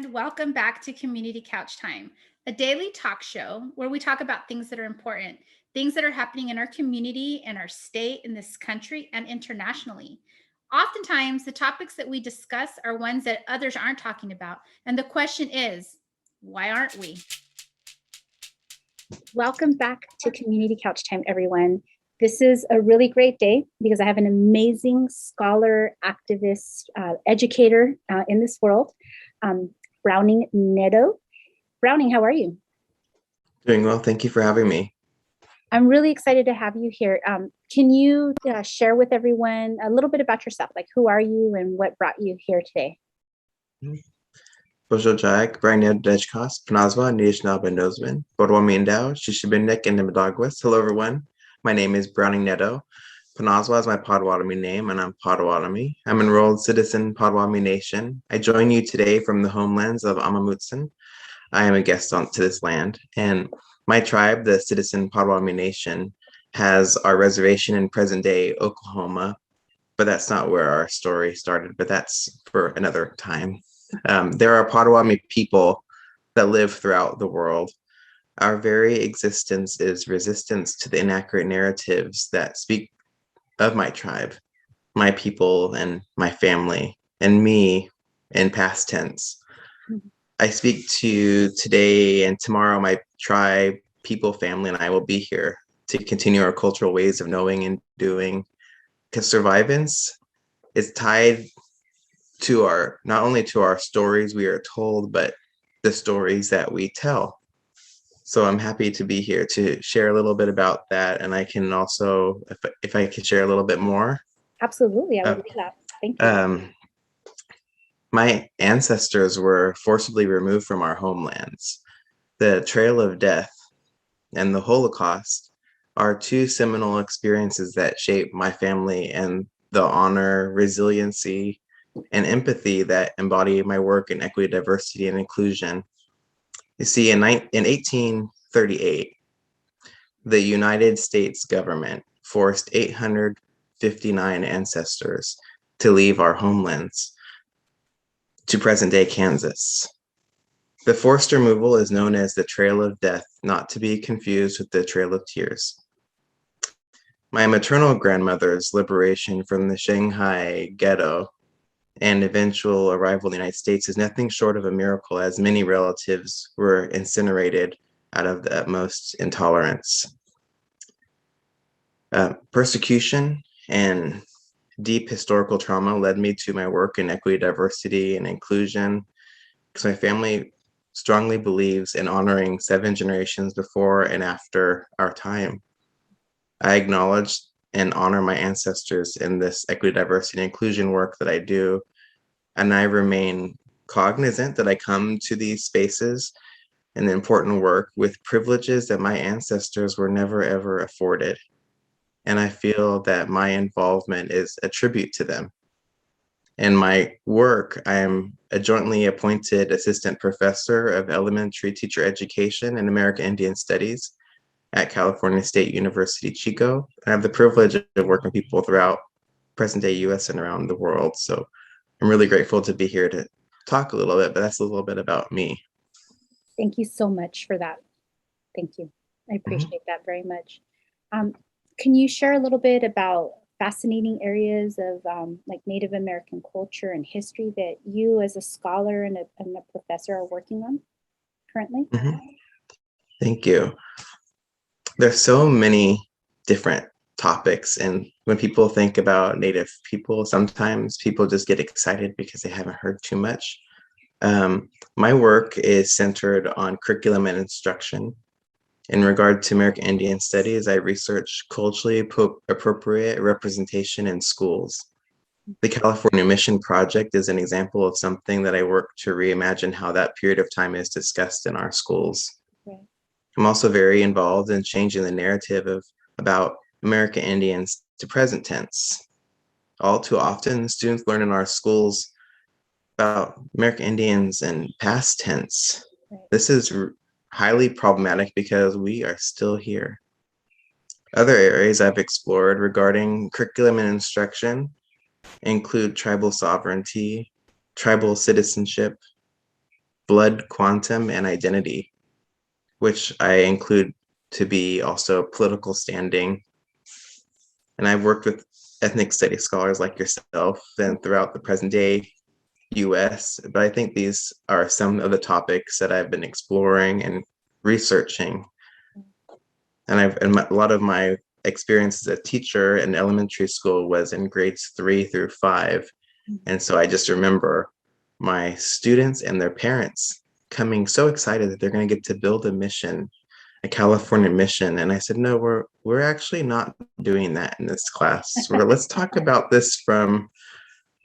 and welcome back to Community Couch Time, a daily talk show where we talk about things that are important, things that are happening in our community, in our state, in this country, and internationally. Oftentimes, the topics that we discuss are ones that others aren't talking about. And the question is, why aren't we? Welcome back to Community Couch Time, everyone. This is a really great day because I have an amazing scholar, activist, educator in this world, Browning Neddeau. Browning, how are you? Doing well. Thank you for having me. I'm really excited to have you here. Can you share with everyone a little bit about yourself? Like, who are you and what brought you here today? Božojaik, Brainia Dejkas, Panazwa, Nishna Bendozman, Borwamindao, Shishibinek, and Nimadagwas. Hello, everyone. My name is Browning Neddeau. Panazwa is my Potawatomi name, and I'm Potawatomi. I'm enrolled citizen Potawatomi Nation. I join you today from the homelands of Amamutsan. I am a guest to this land, and my tribe, the Citizen Potawatomi Nation, has our reservation in present-day Oklahoma, but that's not where our story started, but that's for another time. There are Potawatomi people that live throughout the world. Our very existence is resistance to the inaccurate narratives that speak of my tribe, my people, and my family, and me in past tense. I speak to you today and tomorrow. My tribe, people, family, and I will be here to continue our cultural ways of knowing and doing, because survivance is tied to our, not only to our stories we are told, but the stories that we tell. So I'm happy to be here to share a little bit about that. And I can also, if I could share a little bit more. Absolutely, I would love that. Thank you. My ancestors were forcibly removed from our homelands. The Trail of Death and the Holocaust are two seminal experiences that shape my family and the honor, resiliency, and empathy that embody my work in equity, diversity, and inclusion. You see, in 1838, the United States government forced 859 ancestors to leave our homelands to present-day Kansas. The forced removal is known as the Trail of Death, not to be confused with the Trail of Tears. My maternal grandmother's liberation from the Shanghai ghetto and eventual arrival in the United States is nothing short of a miracle, as many relatives were incinerated out of the utmost intolerance. Persecution and deep historical trauma led me to my work in equity, diversity, and inclusion, because my family strongly believes in honoring 7 generations before and after our time. I acknowledge and honor my ancestors in this equity, diversity, and inclusion work that I do, and I remain cognizant that I come to these spaces and important work with privileges that my ancestors were never, ever afforded. And I feel that my involvement is a tribute to them. In my work, I am a jointly appointed assistant professor of elementary teacher education and American Indian Studies at California State University, Chico. I have the privilege of working with people throughout present-day US and around the world. So I'm really grateful to be here to talk a little bit, but that's a little bit about me. Thank you so much for that. Thank you. I appreciate that very much. Can you share a little bit about fascinating areas of like Native American culture and history that you as a scholar and a professor are working on currently? Thank you. There's so many different topics, and when people think about Native people, sometimes people just get excited because they haven't heard too much. My work is centered on curriculum and instruction. In regard to American Indian Studies, I research culturally appropriate representation in schools. The California Mission Project is an example of something that I work to reimagine how that period of time is discussed in our schools. Right. I'm also very involved in changing the narrative about American Indians to present tense. All too often, students learn in our schools about American Indians in past tense. Right. This is highly problematic because we are still here. Other areas I've explored regarding curriculum and instruction include tribal sovereignty, tribal citizenship, blood, quantum, and identity, which I include to be also political standing. And I've worked with ethnic studies scholars like yourself and throughout the present day US, but I think these are some of the topics that I've been exploring and researching. And a lot of my experience as a teacher in elementary school was in grades 3 through 5. And so I just remember my students and their parents coming so excited that they're going to get to build a mission, a California mission. And I said, no, we're actually not doing that in this class. Let's talk about this from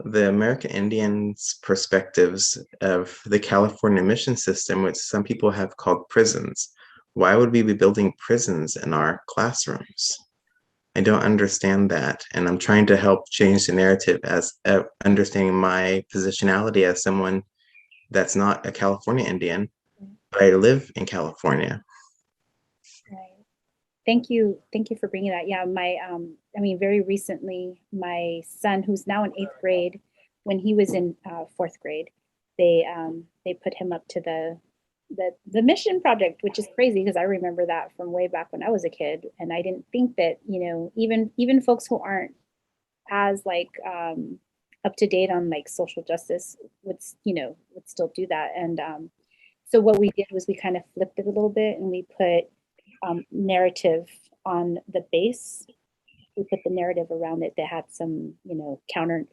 the American Indians' perspectives of the California mission system, which some people have called prisons. Why would we be building prisons in our classrooms? I don't understand that. And I'm trying to help change the narrative as understanding my positionality as someone that's not a California Indian, but I live in California. Right. Thank you. Thank you for bringing that. Yeah, very recently, my son, who's now in 8th grade, when he was in 4th grade, they put him up to the mission project, which is crazy because I remember that from way back when I was a kid, and I didn't think that even folks who aren't as like up to date on like social justice would still do that. And so what we did was we kind of flipped it a little bit, and we put narrative on the base. We put the narrative around it that had some counter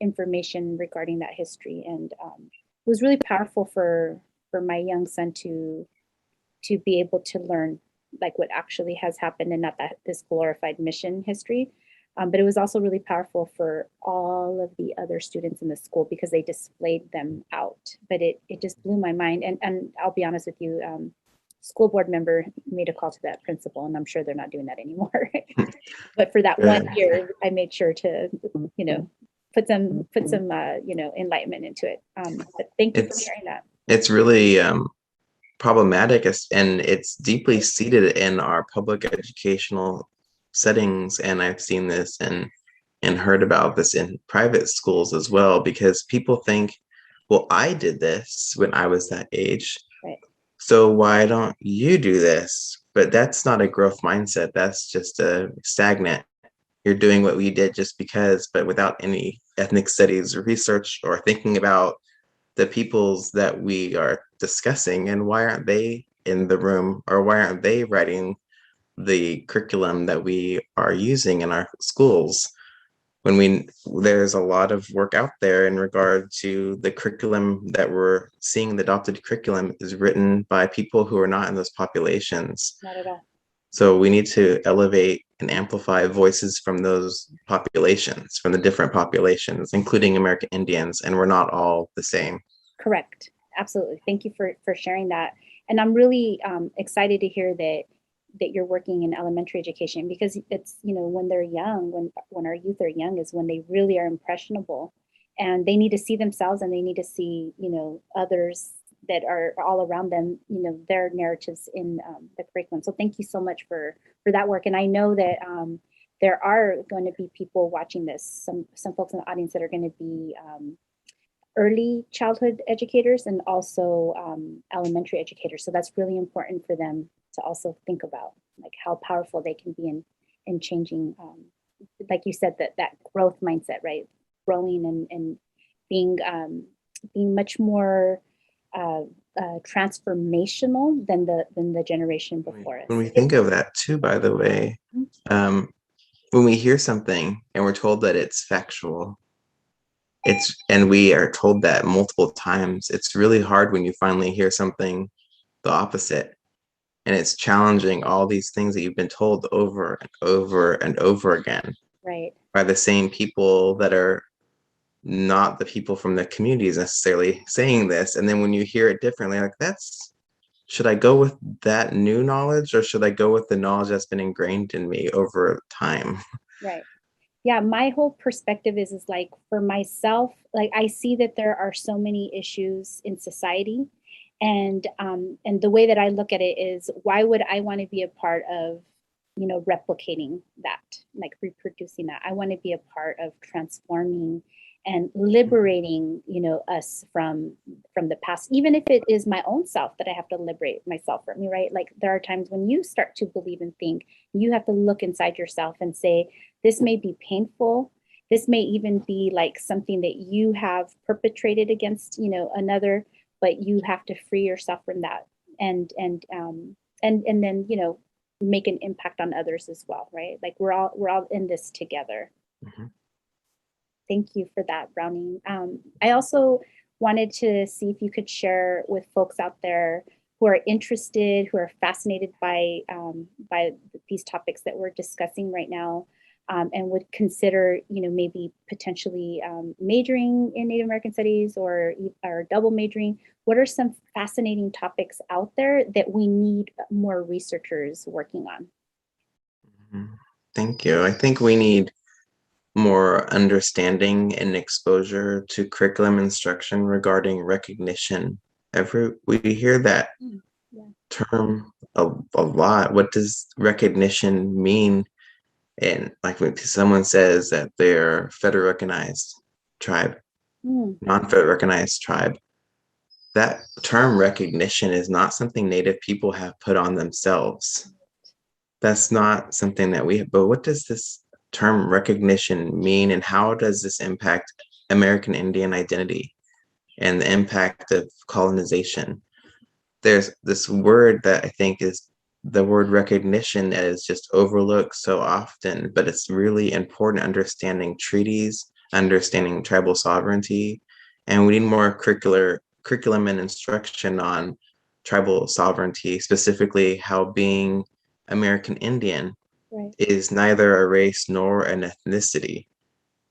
information regarding that history, and it was really powerful for my young son to be able to learn like what actually has happened and not that this glorified mission history. But it was also really powerful for all of the other students in the school because they displayed them out. But it just blew my mind. And I'll be honest with you, school board member made a call to that principal, and I'm sure they're not doing that anymore. But for that 1 year, I made sure to, put some enlightenment into it. But thank you for sharing that. It's really problematic, and it's deeply seated in our public educational settings. And I've seen this and heard about this in private schools as well, because people think, well, I did this when I was that age. Right. So why don't you do this? But that's not a growth mindset. That's just a stagnant. You're doing what we did just because, but without any ethnic studies research or thinking about the peoples that we are discussing and why aren't they in the room, or why aren't they writing the curriculum that we are using in our schools, when there's a lot of work out there in regard to the curriculum that we're seeing. The adopted curriculum is written by people who are not in those populations. Not at all. So we need to elevate and amplify voices from those populations, from the different populations, including American Indians, and we're not all the same. Correct. Absolutely. Thank you for sharing that. And I'm really excited to hear that you're working in elementary education, because it's, when they're young, when our youth are young is when they really are impressionable, and they need to see themselves, and they need to see, others that are all around them, their narratives in the curriculum. So thank you so much for that work. And I know that there are going to be people watching this, some folks in the audience that are going to be early childhood educators and also elementary educators. So that's really important for them to also think about, like how powerful they can be in changing, like you said, that growth mindset, right? Growing and being much more transformational than the generation before us. When we think of that too, by the way, when we hear something and we're told that it's factual, and we are told that multiple times, it's really hard when you finally hear something the opposite. And it's challenging all these things that you've been told over and over and over again. Right. By the same people that are not the people from the communities necessarily saying this. And then when you hear it differently, like, should I go with that new knowledge, or should I go with the knowledge that's been ingrained in me over time? Right. Yeah, my whole perspective is like, for myself, like I see that there are so many issues in society, and the way that I look at it is, why would I want to be a part of, replicating that, like reproducing that? I want to be a part of transforming and liberating, us from the past, even if it is my own self that I have to liberate myself from, right? Like there are times when you start to believe and think, you have to look inside yourself and say, this may be painful. This may even be like something that you have perpetrated against, another, but you have to free yourself from that and then, make an impact on others as well, right? Like we're all in this together. Mm-hmm. Thank you for that, Browning. I also wanted to see if you could share with folks out there who are interested, who are fascinated by these topics that we're discussing right now, and would consider, maybe potentially majoring in Native American Studies or double majoring. What are some fascinating topics out there that we need more researchers working on? Mm-hmm. Thank you. I think we need more understanding and exposure to curriculum instruction regarding recognition. We hear that term a lot. What does recognition mean? And like when someone says that they're federal recognized tribe, non-federal recognized tribe, that term recognition is not something Native people have put on themselves. That's not something that we have, but what does this term recognition mean, and how does this impact American Indian identity and the impact of colonization? There's this word that I think is the word recognition that is just overlooked so often, but it's really important understanding treaties, understanding tribal sovereignty, and we need more curriculum and instruction on tribal sovereignty, specifically how being American Indian is neither a race nor an ethnicity,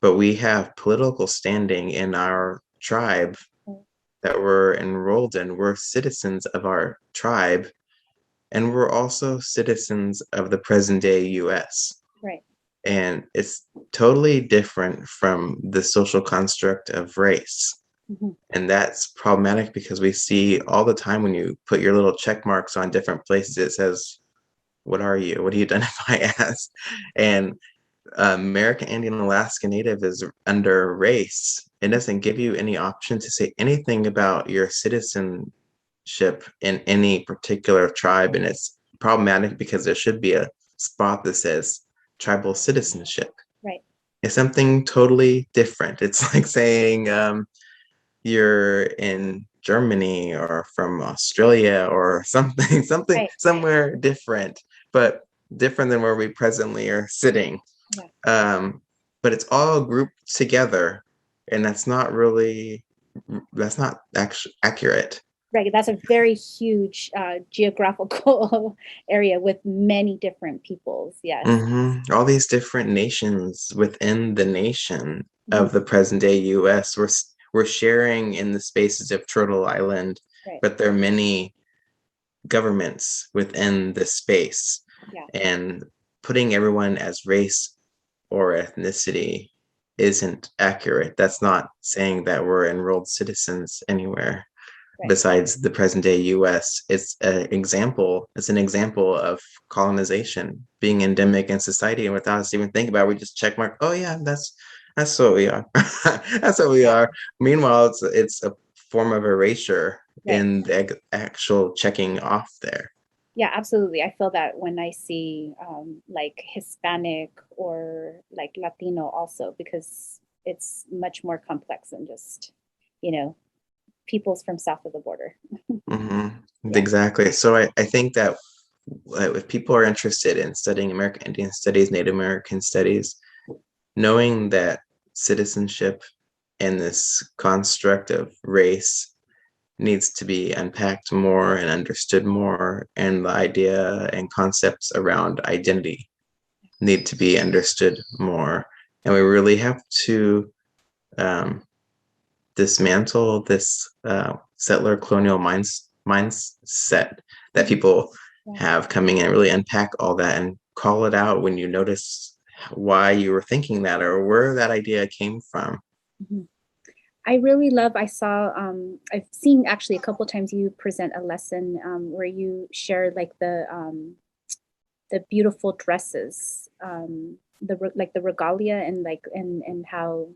but we have political standing in our tribe that we're enrolled in. We're citizens of our tribe, and we're also citizens of the present day US. Right. And it's totally different from the social construct of race. Mm-hmm. And that's problematic because we see all the time when you put your little check marks on different places, it says, what are you? What do you identify as? And American Indian Alaska Native is under race. It doesn't give you any option to say anything about your citizenship in any particular tribe. And it's problematic because there should be a spot that says tribal citizenship. Right. It's something totally different. It's like saying you're in Germany or from Australia or something, right. somewhere different, but different than where we presently are sitting. Yeah. But it's all grouped together, and that's not actually accurate. Right, that's a very huge geographical area with many different peoples. Yes. Mm-hmm. All these different nations within the nation of the present day US. We're sharing in the spaces of Turtle Island, but there are many governments within this space. Yeah. And putting everyone as race or ethnicity isn't accurate. That's not saying that we're enrolled citizens anywhere besides the present day US. It's an example of colonization being endemic in society, and without us even thinking about it, we just check mark, oh yeah, that's what we are. That's what we are. Meanwhile, it's a form of erasure in the actual checking off there. Yeah, absolutely. I feel that when I see like Hispanic or like Latino also, because it's much more complex than just, peoples from south of the border. Mm-hmm. Yeah. Exactly. So I think that if people are interested in studying American Indian Studies, Native American Studies, knowing that citizenship and this construct of race needs to be unpacked more and understood more, and the idea and concepts around identity need to be understood more. And we really have to dismantle this settler colonial mindset that people have coming in, and really unpack all that and call it out when you notice why you were thinking that or where that idea came from. Mm-hmm. I really love, I've seen actually a couple of times you present a lesson where you share like the beautiful dresses, the regalia and like, and how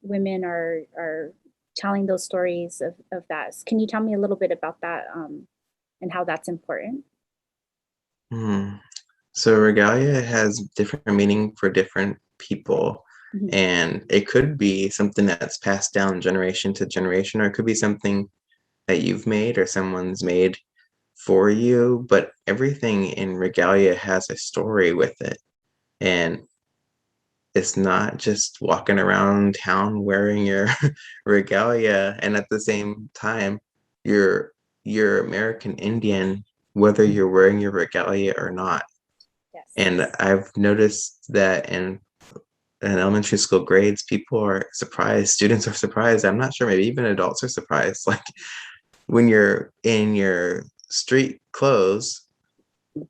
women are telling those stories of that. Can you tell me a little bit about that and how that's important? Hmm. So regalia has different meaning for different people, Mhm. and it could be something that's passed down generation to generation, or it could be something that you've made or someone's made for you. But everything in regalia has a story with it, and it's not just walking around town wearing your regalia and at the same time you're American Indian, whether you're wearing your regalia or not. Yes. And I've noticed that in elementary school grades, people are surprised, students are surprised. I'm not sure, maybe even adults are surprised. Like when you're in your street clothes,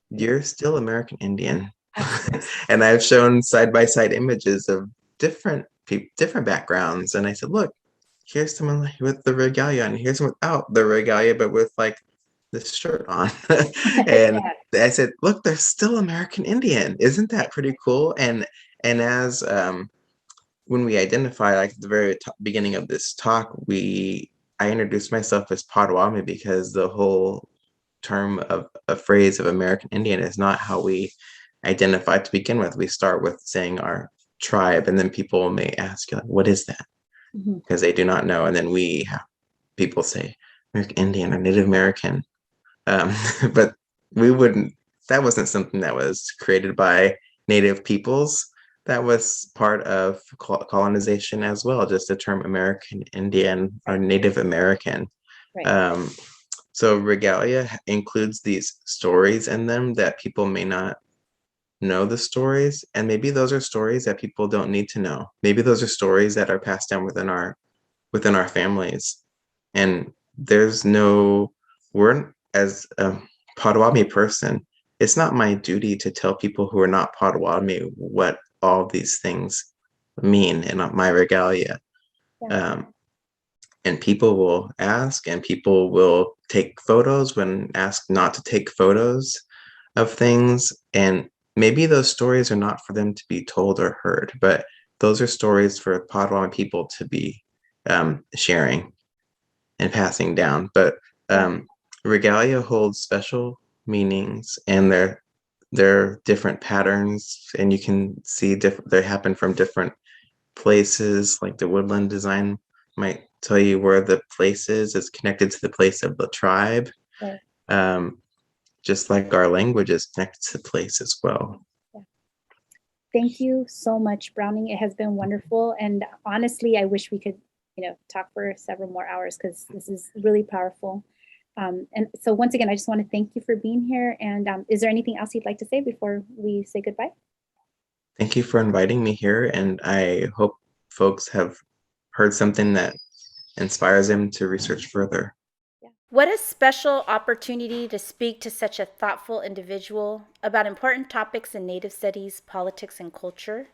you're still American Indian. Absolutely. And I've shown side by side images of different people, different backgrounds. And I said, look, here's someone with the regalia, and here's someone without the regalia, but with like this shirt on. And Yeah. I said, look, they're still American Indian. Isn't that pretty cool? And as when we identify, like at the very beginning of this talk, I introduced myself as Potawatomi because the whole term of a phrase of American Indian is not how we identify to begin with. We start with saying our tribe, and then people may ask, like, what is that? Mhm. Because they do not know. And then we have people say American Indian or Native American. Um, but we wouldn't, that wasn't something that was created by Native peoples. That was part of colonization as well, just the term American Indian or Right. Native American. Right. Um, so regalia includes these stories in them that people may not know the stories, and maybe those are stories that people don't need to know. Maybe those are stories that are passed down within our families. And there's no, we're as a Potawatomi person, it's not my duty to tell people who are not Potawatomi what all these things mean in my regalia. Yeah. And people will ask, and people will take photos when asked not to take photos of things. And maybe those stories are not for them to be told or heard, but those are stories for Potawatomi people to be sharing and passing down. But Yeah. regalia holds special meanings, and they're different patterns, and you can see different. They happen from different places. Like the woodland design might tell you where the place is connected to the place of the tribe. Right. Um, just like our language is connected to place as well. Yeah. Thank you so much, Browning. It has been wonderful. And honestly, I wish we could, talk for several more hours because this is really powerful. And so once again, I just want to thank you for being here. And is there anything else you'd like to say before we say goodbye? Thank you for inviting me here, and I hope folks have heard something that inspires them to research further. What a special opportunity to speak to such a thoughtful individual about important topics in Native studies, politics, and culture.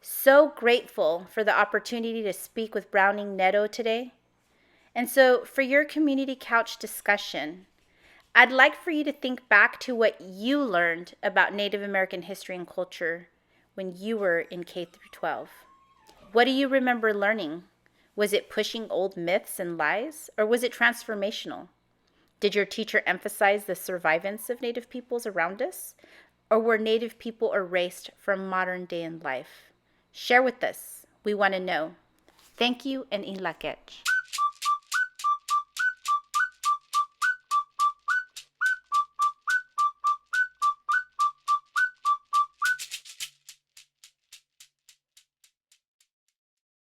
So grateful for the opportunity to speak with Browning Neddeau today. And so, for your community couch discussion, I'd like for you to think back to what you learned about Native American history and culture when you were in K through 12. What do you remember learning? Was it pushing old myths and lies, or was it transformational? Did your teacher emphasize the survivance of Native peoples around us, or were Native people erased from modern day in life? Share with us. We want to know. Thank you, and in la quech.